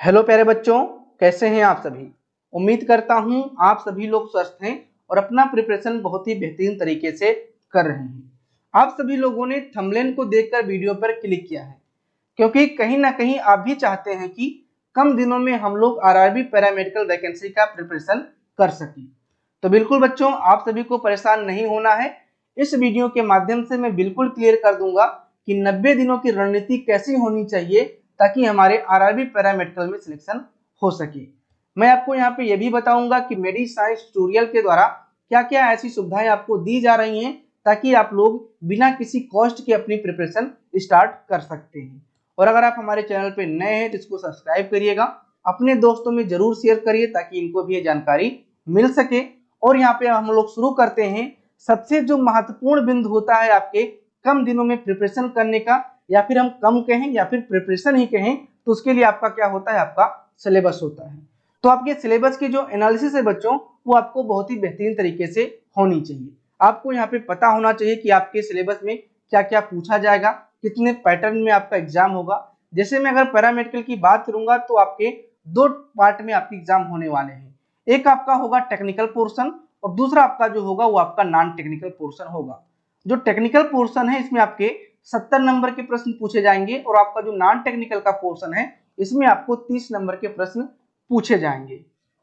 Hello प्यारे बच्चों, कैसे हैं आप सभी। उम्मीद करता हूं आप सभी लोग स्वस्थ हैं और अपना प्रिपरेशन बहुत ही बेहतरीन तरीके से कर रहे हैं। आप सभी लोगों ने थंबनेल को देखकर वीडियो पर क्लिक किया है क्योंकि कहीं ना कहीं आप भी चाहते हैं कि कम दिनों में हम लोग आरआरबी पैरामेडिकल वैकेंसी का प्रिपरेशन कर सकें। तो बिल्कुल बच्चों, आप सभी को परेशान नहीं होना है। इस वीडियो के माध्यम से मैं बिल्कुल क्लियर कर दूंगा कि 90 दिनों की रणनीति कैसी होनी चाहिए ताकि हमारे आरआरबी पैरामेडिकल में सिलेक्शन हो सके। मैं आपको यहाँ पे ये भी बताऊंगा कि मेडी साइंस ट्यूटोरियल के द्वारा क्या क्या ऐसी सुविधाएं आपको दी जा रही हैं ताकि आप लोग बिना किसी कॉस्ट के अपनी प्रिपरेशन स्टार्ट कर सकते हैं। और अगर आप हमारे चैनल पे नए हैं तो इसको सब्सक्राइब करिएगा, अपने दोस्तों में जरूर शेयर करिए ताकि इनको भी ये जानकारी मिल सके। और यहाँ पे हम लोग शुरू करते हैं। सबसे जो महत्वपूर्ण बिंदु होता है आपके कम दिनों में प्रिपरेशन करने का, या फिर हम कम कहें या फिर प्रिपरेशन ही कहें, तो उसके लिए आपका क्या होता है, आपका सिलेबस होता है। तो आपके सिलेबस की जो एनालिसिस है बच्चों, वो आपको बहुत ही बेहतरीन तरीके से होनी चाहिए। आपको यहाँ पे पता होना चाहिए कि आपके सिलेबस में क्या क्या पूछा जाएगा, कितने पैटर्न में आपका एग्जाम होगा। जैसे मैं अगर पैरामेडिकल की बात करूंगा तो आपके दो पार्ट में आपके एग्जाम होने वाले हैं। एक आपका होगा टेक्निकल पोर्शन और दूसरा आपका जो होगा वो आपका नॉन टेक्निकल पोर्शन होगा। जो टेक्निकल पोर्शन है इसमें आपके 70 नंबर के प्रश्न पूछे जाएंगे और आपका जो नॉन टेक्निकल का पोर्शन है इसमें आपको 30 नंबर के प्रश्न पूछे जाएंगे।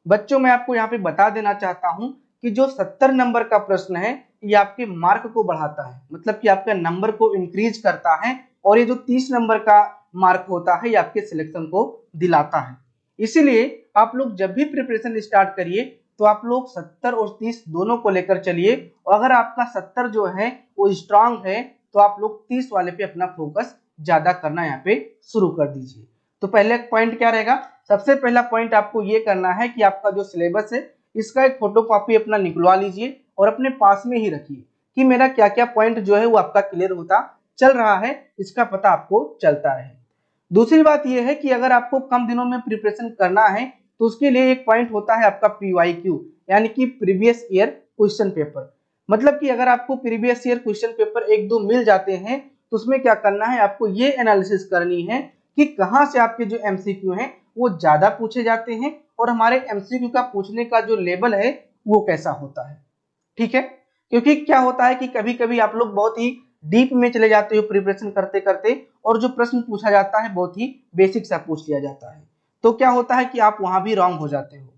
बच्चों, मैं आपको यहाँ पे बता देना चाहता हूँ कि जो 70 नंबर का प्रश्न है ये आपके मार्क को बढ़ाता है, मतलब कि आपका नंबर को इंक्रीज करता है। और ये जो 30 नंबर का मार्क होता है ये आपके सिलेक्शन को दिलाता है। इसीलिए आप लोग जब भी प्रिपरेशन स्टार्ट करिए तो आप लोग 70 और 30 दोनों को लेकर चलिए। और अगर आपका 70 जो है वो स्ट्रांग है तो आप लोग 30 वाले पे अपना फोकस ज्यादा करना यहाँ पे शुरू कर दीजिए। तो पहले पॉइंट क्या रहेगा, सबसे पहला पॉइंट आपको ये करना है कि आपका जो सिलेबस है इसका एक फोटो कॉपी अपना निकलवा लीजिए और अपने पास में ही रखिए कि मेरा क्या क्या पॉइंट जो है वो आपका क्लियर होता चल रहा है, इसका पता आपको चलता रहे। दूसरी बात यह है कि अगर आपको कम दिनों में प्रिपरेशन करना है तो उसके लिए एक पॉइंट होता है आपका PYQ, यानी कि प्रीवियस ईयर क्वेश्चन पेपर। मतलब कि अगर आपको प्रीवियस ईयर क्वेश्चन पेपर एक दो मिल जाते हैं तो उसमें क्या करना है, आपको ये एनालिसिस करनी है कि कहाँ से आपके जो MCQ हैं वो ज्यादा पूछे जाते हैं और हमारे MCQ का पूछने का जो लेवल है वो कैसा होता है। ठीक है, क्योंकि क्या होता है कि कभी कभी आप लोग बहुत ही डीप में चले जाते हो प्रिपरेशन करते करते और जो प्रश्न पूछा जाता है बहुत ही बेसिक सा पूछ लिया जाता है, तो क्या होता है कि आप वहां भी रॉन्ग हो जाते हो।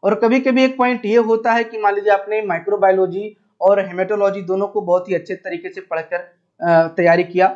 और कभी कभी एक पॉइंट ये होता है कि मान लीजिए आपने माइक्रोबायोलॉजी और हेमेटोलॉजी दोनों को बहुत ही अच्छे तरीके से पढ़कर तैयारी किया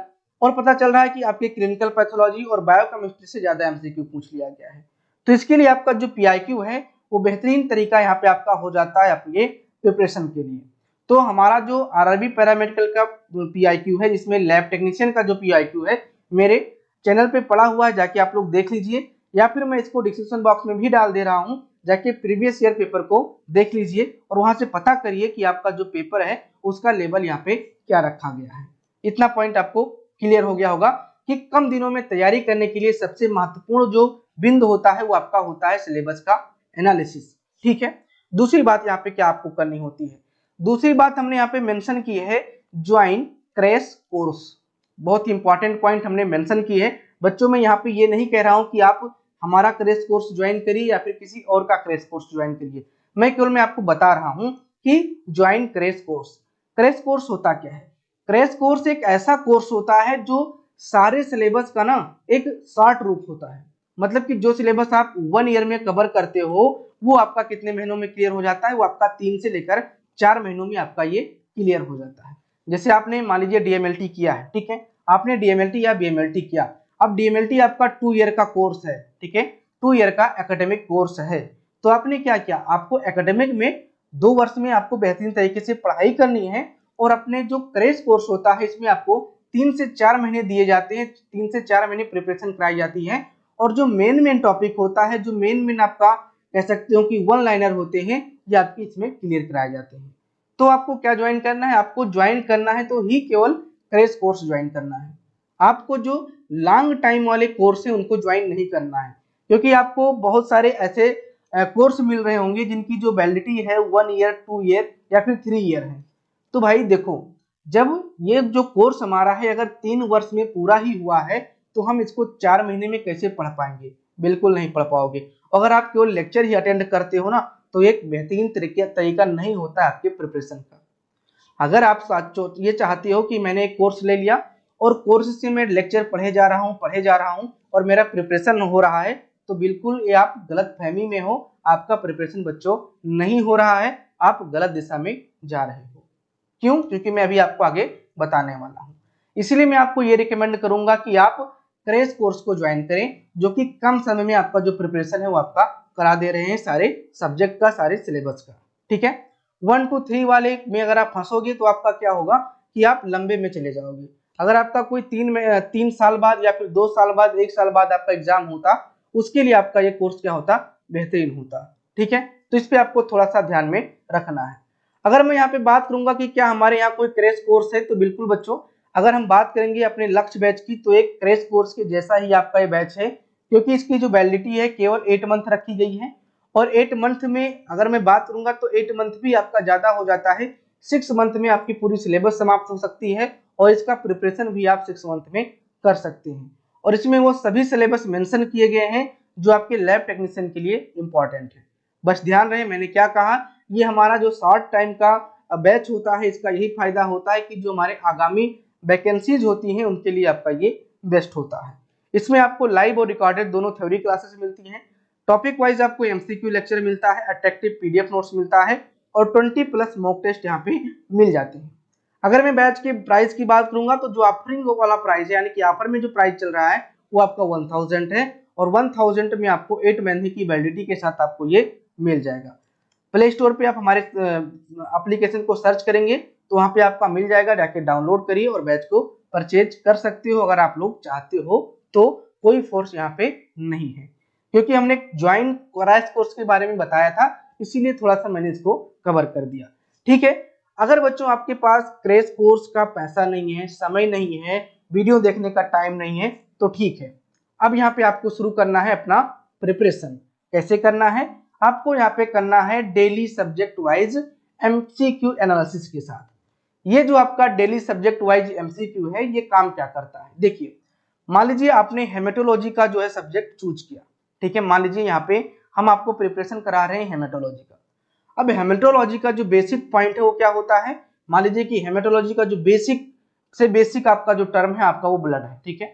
और पता चल रहा है कि आपके क्लिनिकल पैथोलॉजी और बायोकेमिस्ट्री से ज्यादा MCQ पूछ लिया गया है। तो इसके लिए आपका जो PIQ है वो बेहतरीन तरीका यहाँ पे आपका हो जाता है आपके प्रिपरेशन के लिए। तो हमारा जो आरआरबी पैरामेडिकल का PIQ है, जिसमें लैब टेक्नीशियन का जो PIQ है, मेरे चैनल पे पड़ा हुआ है, जाके आप लोग देख लीजिए, या फिर मैं इसको डिस्क्रिप्शन बॉक्स में भी डाल दे रहा हूँ, जाके प्रीवियस ईयर पेपर को देख लीजिए और वहां से पता करिए कि आपका जो पेपर है उसका लेवल यहाँ पे क्या रखा गया है। इतना पॉइंट आपको क्लियर हो गया होगा कि कम दिनों में तैयारी करने के लिए सबसे महत्वपूर्ण जो बिंदु होता है वो आपका होता है सिलेबस का एनालिसिस। ठीक है, दूसरी बात यहाँ पे क्या आपको करनी होती है, दूसरी बात हमने यहाँ पे मेंशन की है ज्वाइन क्रैश कोर्स। बहुत ही इंपॉर्टेंट पॉइंट हमने मेंशन की है बच्चों। मैं यहाँ पे ये नहीं कह रहा हूँ कि आप हमारा क्रैश कोर्स ज्वाइन करिए या फिर किसी और का क्रैश कोर्स ज्वाइन करिए, मैं केवल मैं आपको बता रहा हूँ कि join crash course. Crash course होता क्या है, क्रैश कोर्स एक ऐसा कोर्स होता है जो सारे सिलेबस का ना एक शॉर्ट रूप होता है। मतलब कि जो सिलेबस आप 1 ईयर में कवर करते हो वो आपका कितने महीनों में क्लियर हो जाता है, वो आपका 3 से लेकर 4 महीनों में आपका ये क्लियर हो जाता है। जैसे आपने मान लीजिए DMLT किया है, ठीक है, आपने DMLT या BMLT किया। अब DMLT आपका 2 ईयर का कोर्स है, ठीक है, 2 ईयर का एकेडमिक कोर्स है। तो आपने क्या किया, आपको एकेडमिक में 2 वर्ष में आपको बेहतरीन तरीके से पढ़ाई करनी है और अपने जो क्रैश कोर्स होता है इसमें आपको 3 से 4 महीने दिए जाते हैं, 3 से 4 महीने प्रिपरेशन कराई जाती है। और जो मेन टॉपिक होता है, जो मेन आपका कह सकते हो कि 1 लाइनर होते हैं, ये आपकी इसमें क्लियर कराए जाते हैं। तो आपको क्या ज्वाइन करना है, आपको ज्वाइन करना है तो ही केवल क्रैश कोर्स ज्वाइन करना है। आपको जो लॉन्ग टाइम वाले कोर्स है उनको ज्वाइन नहीं करना है, क्योंकि आपको बहुत सारे ऐसे कोर्स मिल रहे होंगे जिनकी जो वैलिडिटी है 1 ईयर 2 ईयर या फिर 3 ईयर है। तो भाई देखो, जब ये जो कोर्स हमारा है अगर 3 वर्ष में पूरा ही हुआ है तो हम इसको 4 महीने में कैसे पढ़ पाएंगे, बिल्कुल नहीं पढ़ पाओगे। अगर आप केवल लेक्चर ही अटेंड करते हो ना तो एक बेहतरीन तरीका नहीं होता आपके प्रिपरेशन का। अगर आप ये चाहते हो कि मैंने एक कोर्स ले लिया और कोर्स से मैं लेक्चर पढ़े जा रहा हूँ और मेरा प्रिपरेशन हो रहा है, तो बिल्कुल ये आप गलत फहमी में हो। आपका प्रिपरेशन बच्चों नहीं हो रहा है, आप गलत दिशा में जा रहे हो। क्यों? क्योंकि मैं अभी आपको आगे बताने वाला हूँ। इसलिए मैं आपको ये रिकमेंड करूंगा कि आप क्रैश कोर्स को ज्वाइन करें, जो कि कम समय में आपका जो प्रिपरेशन है वो आपका करा दे रहे हैं, सारे सब्जेक्ट का, सारे सिलेबस का। ठीक है, 1 to 3 वाले में अगर आप फंसोगे तो आपका क्या होगा कि आप लंबे में चले जाओगे। अगर आपका कोई 3 साल बाद या फिर 2 साल बाद, 1 साल बाद आपका एग्जाम होता, उसके लिए आपका ये कोर्स क्या होता, बेहतरीन होता। ठीक है, तो इस पे आपको थोड़ा सा ध्यान में रखना है। अगर मैं यहाँ पे बात करूंगा कि क्या हमारे यहाँ कोई क्रैश कोर्स है, तो बिल्कुल बच्चों, अगर हम बात करेंगे अपने लक्ष्य बैच की, तो एक क्रैश कोर्स के जैसा ही आपका ये बैच है, क्योंकि इसकी जो वैलिडिटी है केवल 8 मंथ रखी गई है। और 8 मंथ में अगर मैं बात करूंगा तो 8 मंथ भी आपका ज्यादा हो जाता है। 6 मंथ में आपकी पूरी सिलेबस समाप्त हो सकती है और इसका प्रिपरेशन भी आप 6 मंथ में कर सकते हैं। और इसमें वो सभी सिलेबस मेंशन किए गए हैं जो आपके लैब टेक्नीशियन के लिए इंपॉर्टेंट है। बस ध्यान रहे मैंने क्या कहा, ये हमारा जो शॉर्ट टाइम का बैच होता है, इसका यही फायदा होता है कि जो हमारे आगामी वैकेंसीज होती हैं उनके लिए आपका ये बेस्ट होता है। इसमें आपको लाइव और रिकॉर्डेड दोनों थ्योरी क्लासेस मिलती हैं। टॉपिक वाइज आपको एमसीक्यू लेक्चर मिलता है, अट्रैक्टिव पीडीएफ नोट्स मिलता है और 20+ मॉक टेस्ट यहाँ पे मिल जाते हैं। अगर मैं बैच के प्राइस की बात करूंगा तो जो ऑफरिंग वाला प्राइस है, यानी कि ऑफर में जो प्राइस चल रहा है वो आपका 1000 है और 1000 में आपको 8 महीने की वैलिडिटी के साथ आपको ये मिल जाएगा। प्ले स्टोर पे आप हमारे एप्लीकेशन को सर्च करेंगे तो वहां पे आपका मिल जाएगा, जाके डाउनलोड करिए और बैच को परचेज कर सकते हो अगर आप लोग चाहते हो तो। कोई फोर्स यहाँ पे नहीं है, क्योंकि हमने ज्वाइन क्रैश कोर्स के बारे में बताया था, इसीलिए थोड़ा सा मैंने इसको कवर कर दिया। ठीक है, अगर बच्चों आपके पास क्रैश कोर्स का पैसा नहीं है, समय नहीं है, वीडियो देखने का टाइम नहीं है, तो ठीक है, अब यहाँ पे आपको शुरू करना है अपना प्रिपरेशन। कैसे करना है? आपको यहाँ पे करना है daily subject wise MCQ analysis के साथ। ये जो आपका डेली सब्जेक्ट वाइज एमसीक्यू है, ये काम क्या करता है? देखिए, मान लीजिए आपने हेमेटोलॉजी का जो है सब्जेक्ट चूज किया। ठीक है, मान लीजिए यहाँ पे हम आपको प्रिपरेशन करा रहे हैं हेमेटोलॉजी का। अब हेमेटोलॉजी का जो बेसिक पॉइंट है वो क्या होता है? मान लीजिए कि हेमेटोलॉजी का जो बेसिक से बेसिक आपका जो टर्म है आपका वो ब्लड है। ठीक है,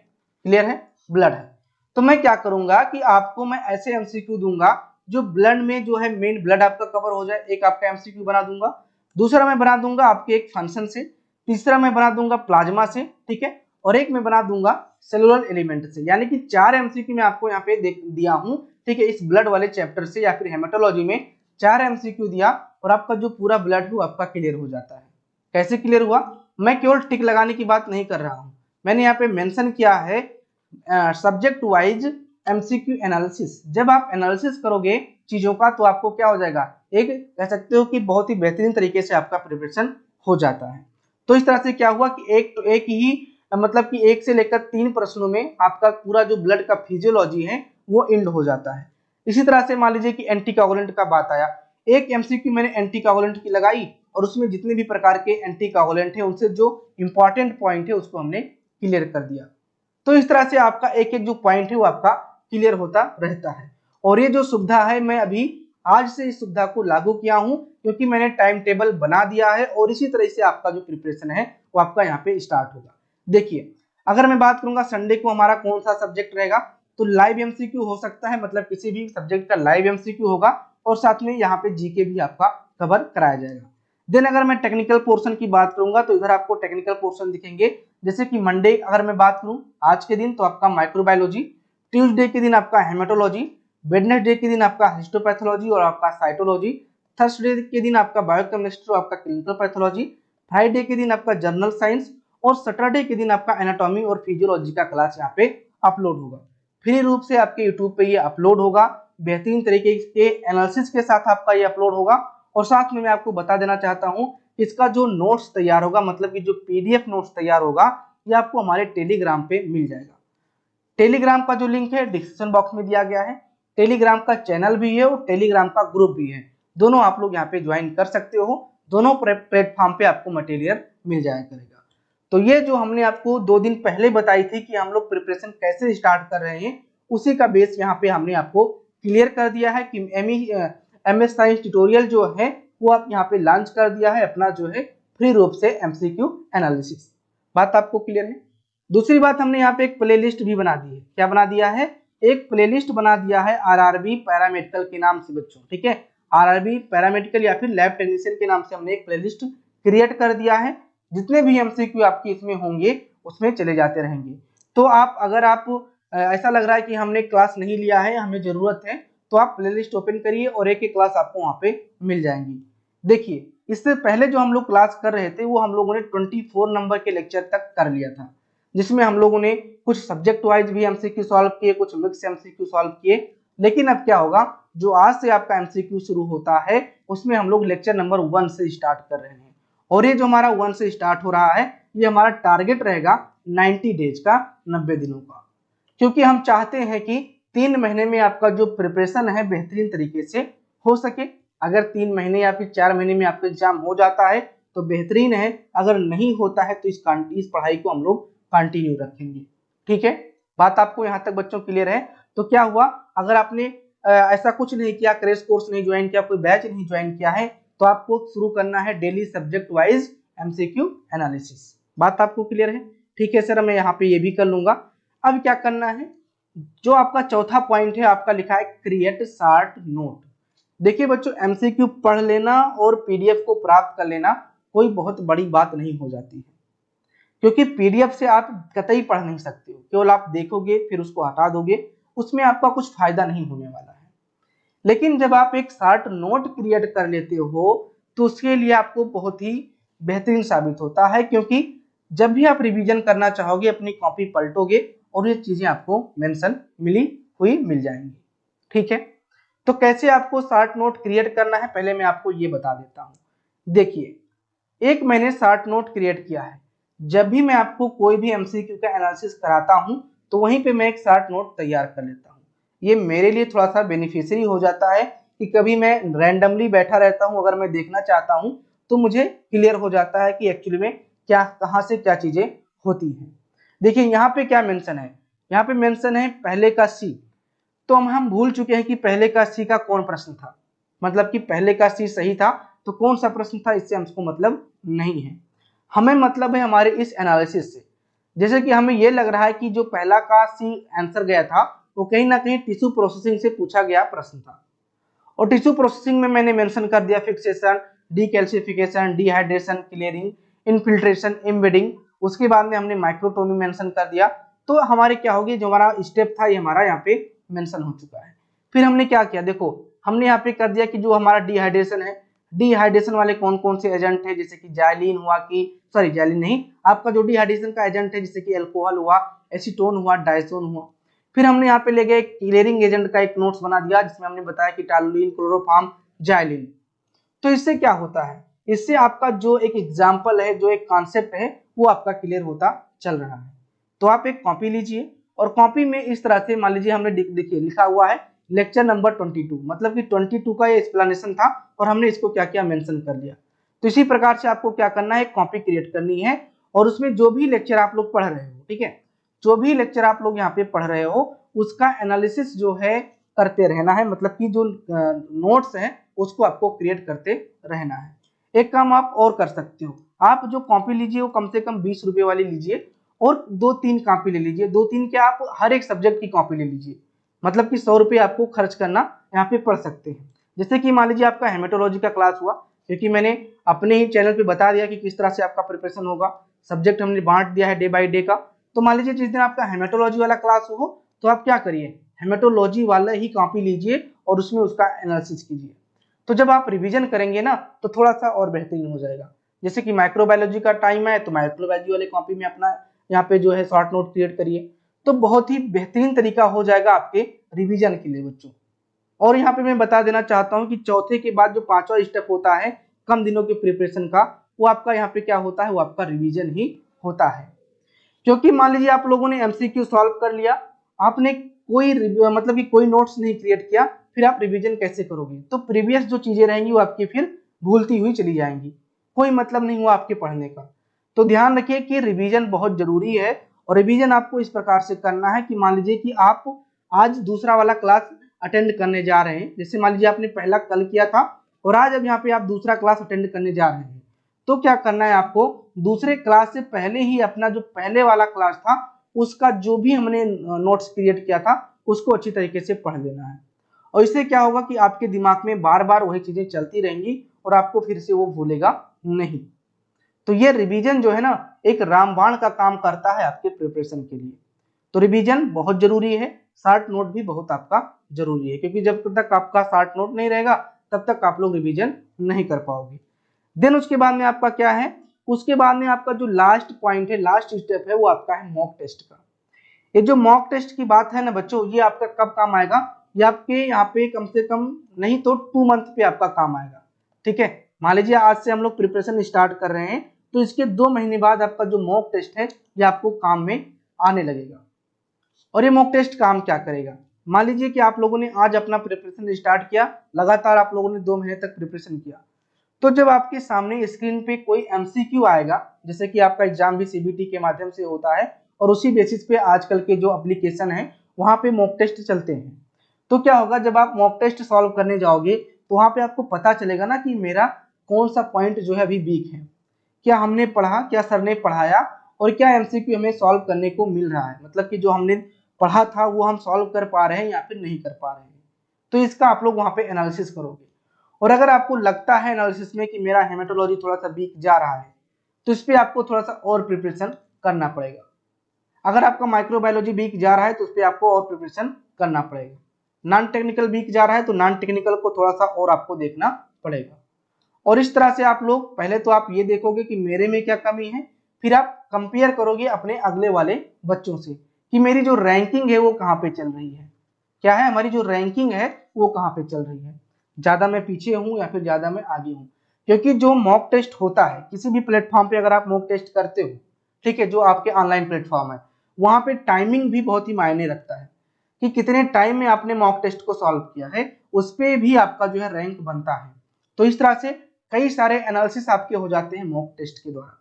क्लियर है, ब्लड है। तो मैं क्या करूंगा कि आपको मैं ऐसे एमसीक्यू दूंगा जो ब्लड में जो है मेन ब्लड आपका कवर हो जाए, एक आपका एमसीक्यू बना दूंगा। दूसरा मैं बना दूंगा आपके एक फंक्शन से, तीसरा मैं बना दूंगा प्लाज्मा से, ठीक है, और एक मैं बना दूंगा सेलुलर एलिमेंट से। यानी कि 4 एमसीक्यू मैं आपको यहाँ पे दिया हूँ। ठीक है, इस ब्लड वाले चैप्टर से या फिर हेमेटोलॉजी में 4 एमसीक्यू दिया और आपका जो पूरा ब्लड है वो आपका क्लियर हो जाता है। कैसे क्लियर हुआ? मैं केवल टिक लगाने की बात नहीं कर रहा हूँ, मैंने यहाँ पे मेंशन किया है सब्जेक्ट वाइज एमसीक्यू एनालिसिस। जब आप एनालिसिस करोगे चीजों का तो आपको क्या हो जाएगा, एक कह सकते हो कि बहुत ही बेहतरीन तरीके से आपका प्रिपरेशन हो जाता है। तो इस तरह से क्या हुआ कि एक ही मतलब कि 1 से लेकर 3 प्रश्नों में आपका पूरा जो ब्लड का फिजियोलॉजी है वो इंड हो जाता है। इसी तरह से मान लीजिए कि एंटीकोगुलेंट का बात आया, एक एमसीक्यू मैंने एंटीकोगुलेंट की लगाई और उसमें जितने भी प्रकार के एंटीकोगुलेंट है उनसे जो इंपॉर्टेंट पॉइंट है उसको हमने क्लियर कर दिया। तो इस तरह से आपका एक एक जो पॉइंट है वो आपका क्लियर होता रहता है। और ये जो सुविधा है मैं अभी आज से इस सुविधा को लागू किया हूं, क्योंकि मैंने टाइम टेबल बना दिया है और इसी तरह से आपका जो प्रिपरेशन है वो आपका यहाँ पे स्टार्ट होगा। देखिए, अगर मैं बात करूंगा संडे को हमारा कौन सा सब्जेक्ट रहेगा, तो लाइव एमसीक्यू हो सकता है, मतलब किसी भी सब्जेक्ट का लाइव एमसीक्यू होगा और साथ में यहाँ पे जीके भी आपका कवर कराया जाएगा। देन अगर मैं टेक्निकल पोर्शन की बात करूंगा तो इधर आपको टेक्निकल पोर्शन दिखेंगे। जैसे कि मंडे अगर मैं बात करूं आज के दिन तो आपका माइक्रोबायोलॉजी, ट्यूसडे के दिन आपका हेमेटोलॉजी, वेडनेसडे के दिन आपका हिस्टोपैथोलॉजी और आपका साइटोलॉजी, थर्सडे के दिन आपका बायोकेमिस्ट्री और आपका क्लिनिकल पैथोलॉजी, फ्राइडे के दिन आपका जनरल साइंस और सैटरडे के दिन आपका एनाटॉमी और फिजियोलॉजी का क्लास यहाँ पे अपलोड होगा। फ्री रूप से आपके यूट्यूब पे ये अपलोड होगा, बेहतरीन तरीके के एनालिसिस के साथ आपका ये अपलोड होगा। और साथ में मैं आपको बता देना चाहता हूँ इसका जो नोट्स तैयार होगा, मतलब कि जो पीडीएफ नोट्स तैयार होगा, ये आपको हमारे टेलीग्राम पे मिल जाएगा। टेलीग्राम का जो लिंक है डिस्क्रिप्शन बॉक्स में दिया गया है। टेलीग्राम का चैनल भी है और टेलीग्राम का ग्रुप भी है, दोनों आप लोग यहाँ पे ज्वाइन कर सकते हो। दोनों प्लेटफॉर्म पे आपको मटेरियल मिल जाया करेगा। तो ये जो हमने आपको 2 दिन पहले बताई थी कि हम लोग प्रिपरेशन कैसे स्टार्ट कर रहे हैं, उसी का बेस यहाँ पे हमने आपको क्लियर कर दिया है कि MS साइंस ट्यूटोरियल जो है वो आप यहाँ पे लॉन्च कर दिया है अपना जो है फ्री रूप से MCQ एनालिसिस। बात आपको क्लियर है। दूसरी बात, हमने यहाँ पे एक प्लेलिस्ट भी बना दी है। क्या बना दिया है? एक प्लेलिस्ट बना दिया है RRB पैरामेडिकल के नाम से बच्चों, ठीक है। RRB पैरामेडिकल या फिर लैब टेक्नीशियन के नाम से हमने एक प्लेलिस्ट क्रिएट कर दिया है। जितने भी MCQ आपके इसमें होंगे उसमें चले जाते रहेंगे। तो आप अगर आप ऐसा लग रहा है कि हमने क्लास नहीं लिया है, हमें जरूरत है, तो आप प्लेलिस्ट ओपन करिए और एक एक क्लास आपको वहां पे मिल जाएंगी। देखिए, इससे पहले जो हम लोग क्लास कर रहे थे वो हम लोगों ने 24 नंबर के लेक्चर तक कर लिया था, जिसमें हम लोगों ने कुछ सब्जेक्ट वाइज भी MCQ सॉल्व किए, कुछ मिक्स MCQ सॉल्व किए। लेकिन अब क्या होगा, जो आज से आपका MCQ शुरू होता है उसमें हम लोग लेक्चर नंबर 1 से स्टार्ट कर रहे हैं। और ये जो हमारा 1 से स्टार्ट हो रहा है, ये हमारा टारगेट रहेगा 90 डेज का, 90 दिनों का, क्योंकि हम चाहते हैं कि 3 महीने में आपका जो प्रिपरेशन है बेहतरीन तरीके से हो सके। अगर 3 महीने या फिर 4 महीने में आपका एग्जाम हो जाता है तो बेहतरीन है, अगर नहीं होता है तो इस पढ़ाई को हम लोग कंटिन्यू रखेंगे। ठीक है, बात आपको यहाँ तक बच्चों क्लियर है? तो क्या हुआ, अगर आपने ऐसा कुछ नहीं किया, क्रैश कोर्स नहीं ज्वाइन किया, कोई बैच नहीं ज्वाइन किया है, तो आपको शुरू करना है daily subject wise MCQ analysis. बात आपको क्लियर है? ठीक है सर, मैं यहाँ पे ये भी कर लूंगा। अब क्या करना है, जो आपका चौथा पॉइंट है आपका लिखा है क्रिएट शॉर्ट नोट। देखिए बच्चों, MCQ पढ़ लेना और PDF को प्राप्त कर लेना कोई बहुत बड़ी बात नहीं हो जाती है, क्योंकि PDF से आप कतई पढ़ नहीं सकते हो, केवल आप देखोगे फिर उसको हटा दोगे, उसमें आपका कुछ फायदा नहीं होने वाला है। लेकिन जब आप एक शॉर्ट नोट क्रिएट कर लेते हो तो उसके लिए आपको बहुत ही बेहतरीन साबित होता है, क्योंकि जब भी आप रिवीजन करना चाहोगे अपनी कॉपी पलटोगे और ये चीजें आपको मेंशन मिल जाएंगी। ठीक है, तो कैसे आपको शॉर्ट नोट क्रिएट करना है पहले मैं आपको ये बता देता हूं। देखिए, एक मैंने शॉर्ट नोट क्रिएट किया है। जब भी मैं आपको कोई भी MCQ का एनालिसिस कराता हूं तो वहीं पे मैं एक शॉर्ट नोट तैयार कर लेता हूं। ये मेरे लिए थोड़ा सा बेनिफिशियरी हो जाता है कि कभी मैं रैंडमली बैठा रहता हूं, अगर मैं देखना चाहता हूं तो मुझे क्लियर हो जाता है कि एक्चुअली में क्या, कहां से क्या चीजें होती हैं। देखिए यहाँ पे क्या मेंशन है, यहाँ पे मेंशन है पहले का C। तो हम भूल चुके हैं कि पहले का C का कौन प्रश्न था, मतलब कि पहले का C सही था तो कौन सा प्रश्न था, इससे हमको मतलब नहीं है। हमें मतलब है हमारे इस एनालिसिस से। जैसे कि हमें ये लग रहा है कि जो पहला का C आंसर गया था वो कहीं ना कहीं टिश्यू प्रोसेसिंग से पूछा गया प्रश्न था, और टिश्यू प्रोसेसिंग में मैंने मेंशन कर दिया fixation, decalcification, dehydration, clearing, infiltration, embedding. उसके बाद में हमने माइक्रोटोमी मेंशन कर दिया। तो हमारे क्या होगी, जो हमारा स्टेप था ये हमारा यहाँ पे मेंशन हो चुका है। फिर हमने क्या किया, देखो हमने यहाँ पे कर दिया कि जो हमारा डिहाइड्रेशन है, डिहाइड्रेशन वाले कौन कौन से एजेंट है, जैसे कि जाइलिन हुआ, कि सॉरी जाइलिन नहीं, आपका जो डिहाइड्रेशन का एजेंट है जैसे कि अल्कोहल हुआ, एसीटोन हुआ, डायसोन हुआ। फिर हमने यहाँ पे ले गए क्लियरिंग एजेंट का एक नोट्स बना दिया जिसमें हमने बताया कि टालुलिन, क्लोरोफॉर्म, जाइलिन। तो इससे क्या होता है, इससे आपका जो एक एग्जाम्पल है, जो एक कॉन्सेप्ट है वो आपका क्लियर होता चल रहा है। तो आप एक कॉपी लीजिए और कॉपी में इस तरह से मान लीजिए हमने देखिए लिखा हुआ है लेक्चर नंबर 22, मतलब कि 22 का ये एक्सप्लेनेशन था और हमने इसको क्या क्या मेंशन कर लिया। तो इसी प्रकार से आपको क्या करना है, कॉपी क्रिएट करनी है और उसमें जो भी लेक्चर आप लोग पढ़ रहे हो, ठीक है, जो भी लेक्चर आप लोग यहाँ पे पढ़ रहे हो उसका एनालिसिस जो है करते रहना है, मतलब कि जो नोट्स हैं उसको आपको क्रिएट करते रहना है। एक काम आप और कर सकते हो, आप जो कॉपी लीजिए वो कम से कम 20 रुपए वाली लीजिए और 2-3 कॉपी ले लीजिए। 2-3 क्या, आप हर एक सब्जेक्ट की कॉपी ले लीजिए, मतलब कि 100 रुपये आपको खर्च करना यहाँ पे पड़ सकते हैं। जैसे कि मान लीजिए आपका हेमेटोलॉजी का क्लास हुआ, क्योंकि मैंने अपने ही चैनल पे बता दिया कि किस तरह से आपका प्रिपरेशन होगा, सब्जेक्ट हमने बांट दिया है डे बाय डे का। तो मान लीजिए जिस दिन आपका हेमेटोलॉजी वाला क्लास हो तो आप क्या करिए, हेमेटोलॉजी वाला ही कॉपी लीजिए और उसमें उसका एनालिसिस कीजिए। तो जब आप रिवीजन करेंगे ना तो थोड़ा सा और बेहतरीन हो जाएगा। जैसे कि माइक्रोबायोलॉजी का टाइम है तो माइक्रोबायोलॉजी वाले कॉपी में अपना यहाँ पे जो है शॉर्ट नोट क्रिएट करिए, तो बहुत ही बेहतरीन तरीका हो जाएगा आपके रिवीजन के लिए बच्चों। और यहाँ पे मैं बता देना चाहता हूँ कि चौथे के बाद जो 5वां स्टेप होता है कम दिनों के प्रिपरेशन का, वो आपका यहाँ पे क्या होता है, वो आपका रिवीजन ही होता है। क्योंकि मान लीजिए आप लोगों ने MCQ सॉल्व कर लिया, आपने कोई मतलब कि कोई नोट्स नहीं क्रिएट किया, फिर आप रिवीजन कैसे करोगे, तो प्रीवियस जो चीजें रहेंगी वो आपकी फिर भूलती हुई चली जाएंगी, कोई मतलब नहीं हुआ आपके पढ़ने का। तो ध्यान रखिए कि रिवीजन बहुत जरूरी है, और रिवीजन आपको इस प्रकार से करना है कि मान लीजिए कि आप आज दूसरा वाला क्लास अटेंड करने जा रहे हैं। जैसे मान लीजिए आपने पहला कल किया था और आज अब यहाँ पे आप दूसरा क्लास अटेंड करने जा रहे हैं, तो क्या करना है आपको, दूसरे क्लास से पहले ही अपना जो पहले वाला क्लास था उसका जो भी हमने नोट्स क्रिएट किया था उसको अच्छी तरीके से पढ़ लेना है। और इससे क्या होगा कि आपके दिमाग में बार बार वही चीजें चलती रहेंगी और आपको फिर से वो भूलेगा नहीं। तो ये रिवीजन जो है ना एक रामबाण का काम करता है आपके प्रिपरेशन के लिए। तो रिवीजन बहुत जरूरी है, शॉर्ट नोट भी बहुत आपका जरूरी है, क्योंकि जब तक आपका शॉर्ट नोट नहीं रहेगा तब तक आप लोग रिवीजन नहीं कर पाओगे। देन उसके बाद में आपका क्या है, उसके बाद में आपका जो लास्ट पॉइंट है, लास्ट स्टेप है, वो आपका है मॉक टेस्ट का। ये जो मॉक टेस्ट की बात है ना बच्चों, ये आपका कब काम आएगा, ये आपके यहाँ पे कम से कम नहीं तो 2 मंथ पे आपका काम आएगा। ठीक है, मान लीजिए आज से हम लोग प्रिपरेशन स्टार्ट कर रहे हैं तो इसके 2 महीने बाद आपका जो मॉक टेस्ट है ये आपको काम में आने लगेगा। और ये मॉक टेस्ट काम क्या करेगा, मान लीजिए कि आप लोगों ने आज अपना प्रिपरेशन स्टार्ट किया, लगातार आप लोगों ने 2 महीने तक प्रिपरेशन किया, तो जब आपके सामने स्क्रीन पे कोई एमसीक्यू आएगा, जैसे कि आपका एग्जाम भी सीबीटी के माध्यम से होता है और उसी बेसिस पे आजकल के जो एप्लीकेशन है वहां पे मॉक टेस्ट चलते हैं, तो क्या होगा जब आप मॉक टेस्ट सॉल्व करने जाओगे तो वहां पे आपको पता चलेगा ना कि मेरा कौन सा पॉइंट जो है अभी वीक है, क्या हमने पढ़ा, क्या सर ने पढ़ाया और क्या एमसीक्यू हमें सॉल्व करने को मिल रहा है, मतलब कि जो हमने पढ़ा था वो हम सॉल्व कर पा रहे हैं या फिर नहीं कर पा रहे हैं। तो इसका आप लोग वहां पे एनालिसिस करोगे। और अगर आपको लगता है एनालिसिस में कि मेरा हेमेटोलॉजी थोड़ा सा वीक जा रहा है तो इस पर आपको थोड़ा सा और प्रिपरेशन करना पड़ेगा। अगर आपका माइक्रोबायोलॉजी वीक जा रहा है तो उस पर आपको और प्रिपरेशन करना पड़ेगा। नॉन टेक्निकल वीक जा रहा है तो नॉन टेक्निकल को थोड़ा सा और आपको देखना पड़ेगा। और इस तरह से आप लोग पहले तो आप ये देखोगे कि मेरे में क्या कमी है, फिर आप कंपेयर करोगे अपने अगले वाले बच्चों से कि मेरी जो रैंकिंग है वो कहाँ पे चल रही है, क्या है हमारी जो रैंकिंग है वो कहाँ पे चल रही है, ज्यादा मैं पीछे हूँ या फिर ज्यादा मैं आगे हूँ। क्योंकि जो मॉक टेस्ट होता है किसी भी प्लेटफॉर्म पे अगर आप मॉक टेस्ट करते हो, ठीक है, जो आपके ऑनलाइन प्लेटफॉर्म है वहां पे टाइमिंग भी बहुत ही मायने रखता है कि कितने टाइम में आपने मॉक टेस्ट को सॉल्व किया है, उस पर भी आपका जो है रैंक बनता है। तो इस तरह से कई सारे एनालिसिस आपके हो जाते हैं मॉक टेस्ट के द्वारा।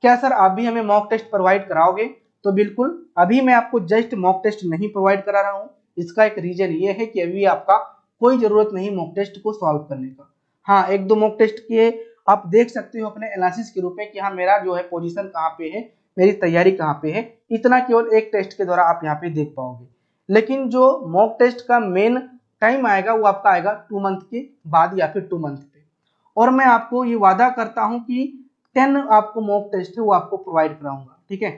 क्या सर आप भी हमें मॉक टेस्ट प्रोवाइड कराओगे, तो बिल्कुल, अभी मैं आपको जस्ट मॉक टेस्ट नहीं प्रोवाइड करा रहा हूँ। इसका एक रीजन ये है कि अभी आपका कोई जरूरत नहीं मॉक टेस्ट को सॉल्व करने का। हाँ, 1-2 मॉक टेस्ट किए आप देख सकते हो अपने एनालिसिस के रूप में कि हाँ मेरा जो है पोजीशन कहाँ पे है, मेरी तैयारी कहाँ पे है, इतना केवल एक टेस्ट के द्वारा आप यहाँ पे देख पाओगे। लेकिन जो मॉक टेस्ट का मेन टाइम आएगा वो आपका आएगा 2 मंथ के बाद या फिर 2 मंथ पे। और मैं आपको ये वादा करता हूँ कि 10 आपको मॉक टेस्ट है वो आपको प्रोवाइड कराऊंगा। ठीक है,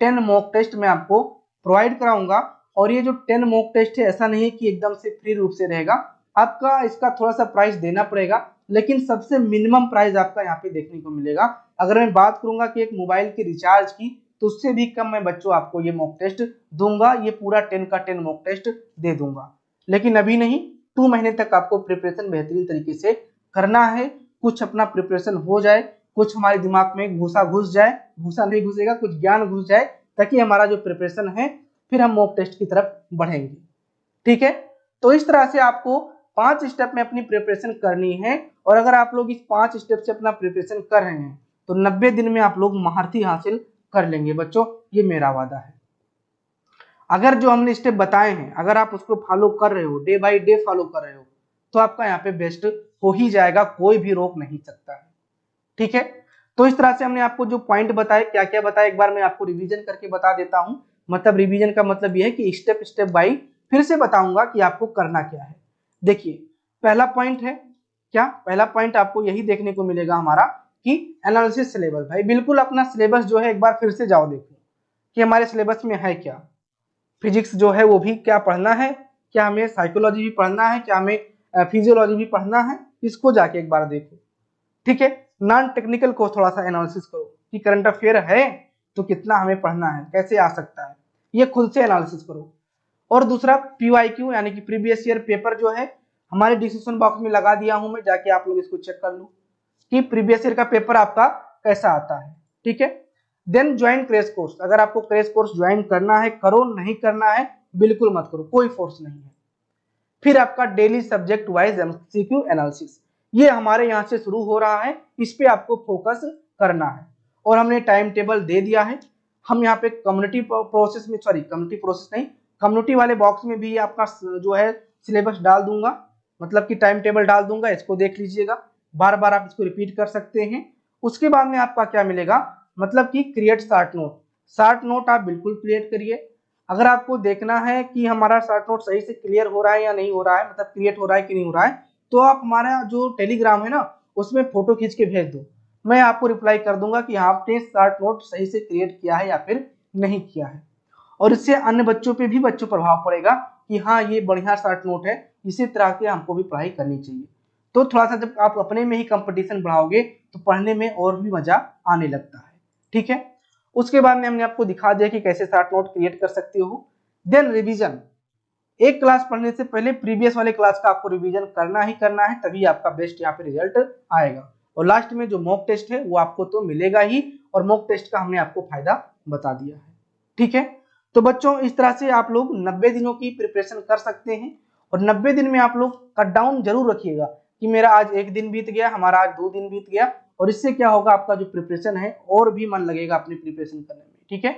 10 मॉक टेस्ट मैं आपको प्रोवाइड कराऊंगा। और ये जो 10 मॉक टेस्ट है ऐसा नहीं है कि एकदम से फ्री रूप से रहेगा, आपका इसका थोड़ा सा प्राइस देना पड़ेगा, लेकिन सबसे मिनिमम प्राइस आपका यहाँ पे देखने को मिलेगा। अगर मैं बात करूंगा कि एक मोबाइल के रिचार्ज की, तो उससे भी कम मैं बच्चों आपको ये मॉक टेस्ट दूंगा, ये पूरा 10 का 10 मॉक टेस्ट दे दूंगा। लेकिन अभी नहीं, 2 महीने तक आपको प्रिपरेशन बेहतरीन तरीके से करना है, कुछ अपना प्रिपरेशन हो जाए, कुछ हमारे दिमाग में भूसा घुस जाए, भूसा नहीं घुसेगा, कुछ ज्ञान घुस जाए, ताकि हमारा जो प्रिपरेशन है फिर हम मॉक टेस्ट की तरफ बढ़ेंगे। ठीक है, तो इस तरह से आपको 5 स्टेप में अपनी प्रिपरेशन करनी है। और अगर आप लोग इस 5 स्टेप से अपना प्रिपरेशन कर रहे हैं तो 90 दिन में आप लोग महारथी हासिल कर लेंगे बच्चों, ये मेरा वादा है। अगर जो हमने स्टेप बताए हैं अगर आप उसको फॉलो कर रहे हो, डे बाय डे फॉलो कर रहे हो, तो आपका यहाँ पे बेस्ट हो ही जाएगा, कोई भी रोक नहीं सकता है। ठीक है, तो इस तरह से हमने आपको जो पॉइंट बताए, क्या क्या बताया, एक बार मैं आपको रिवीजन करके बता देता हूं। मतलब रिवीजन का मतलब यह है कि स्टेप स्टेप बाय फिर से बताऊंगा कि आपको करना क्या है। देखिए, पहला पॉइंट है क्या, पहला पॉइंट आपको यही देखने को मिलेगा हमारा कि एनालिसिस सिलेबस। भाई बिल्कुल अपना सिलेबस जो है एक बार फिर से जाओ देखो कि हमारे सिलेबस में है क्या। फिजिक्स जो है वो भी क्या पढ़ना है, क्या हमें साइकोलॉजी भी पढ़ना है, क्या हमें फिजियोलॉजी भी पढ़ना है, इसको जाके एक बार देखो। ठीक है, नॉन टेक्निकल को थोड़ा सा एनालिसिस करो कि करंट अफेयर है तो कितना हमें पढ़ना है, कैसे आ सकता है, ये खुद से एनालिसिस करो। और दूसरा PYQ यानी कि प्रीवियस ईयर पेपर जो है हमारे डिस्क्रिप्शन बॉक्स में लगा दिया हूं मैं, जाके आप लोग इसको चेक कर लो कि प्रीवियस ईयर का पेपर आपका कैसा आता है। ठीक है, देन ज्वाइन क्रैश कोर्स। अगर आपको क्रैश कोर्स ज्वाइन करना है करो, नहीं करना है बिल्कुल मत करो, कोई फोर्स नहीं है। फिर आपका daily subject wise MCQ analysis, ये हमारे यहाँ से शुरू हो रहा है, इस पे आपको फोकस करना है। और हमने टाइम टेबल दे दिया है। हम यहाँ पे कम्युनिटी प्रोसेस नहीं, कम्युनिटी वाले बॉक्स में भी आपका जो है सिलेबस डाल दूंगा, मतलब कि टाइम टेबल डाल दूंगा, इसको देख लीजिएगा, बार बार आप इसको रिपीट कर सकते हैं। उसके बाद में आपका क्या मिलेगा, मतलब कि create short note. Short note आप बिल्कुल क्रिएट करिए। अगर आपको देखना है कि हमारा शार्ट नोट सही से क्लियर हो रहा है या नहीं हो रहा है, मतलब क्रिएट हो रहा है कि नहीं हो रहा है, तो आप हमारा जो टेलीग्राम है ना उसमें फोटो खींच के भेज दो, मैं आपको रिप्लाई कर दूंगा कि आपने शार्ट नोट सही से क्रिएट किया है या फिर नहीं किया है। और इससे अन्य बच्चों पे भी प्रभाव पड़ेगा कि हाँ ये बढ़िया शार्ट नोट है, इसी तरह के हमको भी पढ़ाई करनी चाहिए। तो थोड़ा सा जब आप अपने में ही कंपटीशन बढ़ाओगे तो पढ़ने में और भी मजा आने लगता है। ठीक है, उसके बाद में हमने आपको दिखा दिया कि कैसे शार्ट नोट क्रिएट कर सकते हो। देन रिवीजन, एक क्लास पढ़ने से पहले प्रीवियस वाले क्लास का आपको रिवीजन करना ही करना है, तभी आपका बेस्ट यहाँ पे रिजल्ट आएगा। और लास्ट में जो मॉक टेस्ट है वो आपको तो मिलेगा ही, और मॉक टेस्ट का हमने आपको फायदा बता दिया है। ठीक है, तो बच्चों इस तरह से आप लोग 90 दिनों की प्रिपरेशन कर सकते हैं। और 90 दिन में आप लोग कट डाउन जरूर रखिएगा कि मेरा आज 1 दिन बीत गया, हमारा आज 2 दिन बीत गया, और इससे क्या होगा, आपका जो प्रिपरेशन है और भी मन लगेगा अपनी प्रिपरेशन करने में। ठीक है,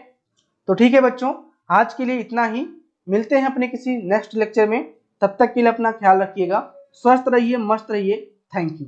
तो ठीक है बच्चों, आज के लिए इतना ही, मिलते हैं अपने किसी नेक्स्ट लेक्चर में। तब तक के लिए अपना ख्याल रखिएगा, स्वस्थ रहिए, मस्त रहिए। Thank you.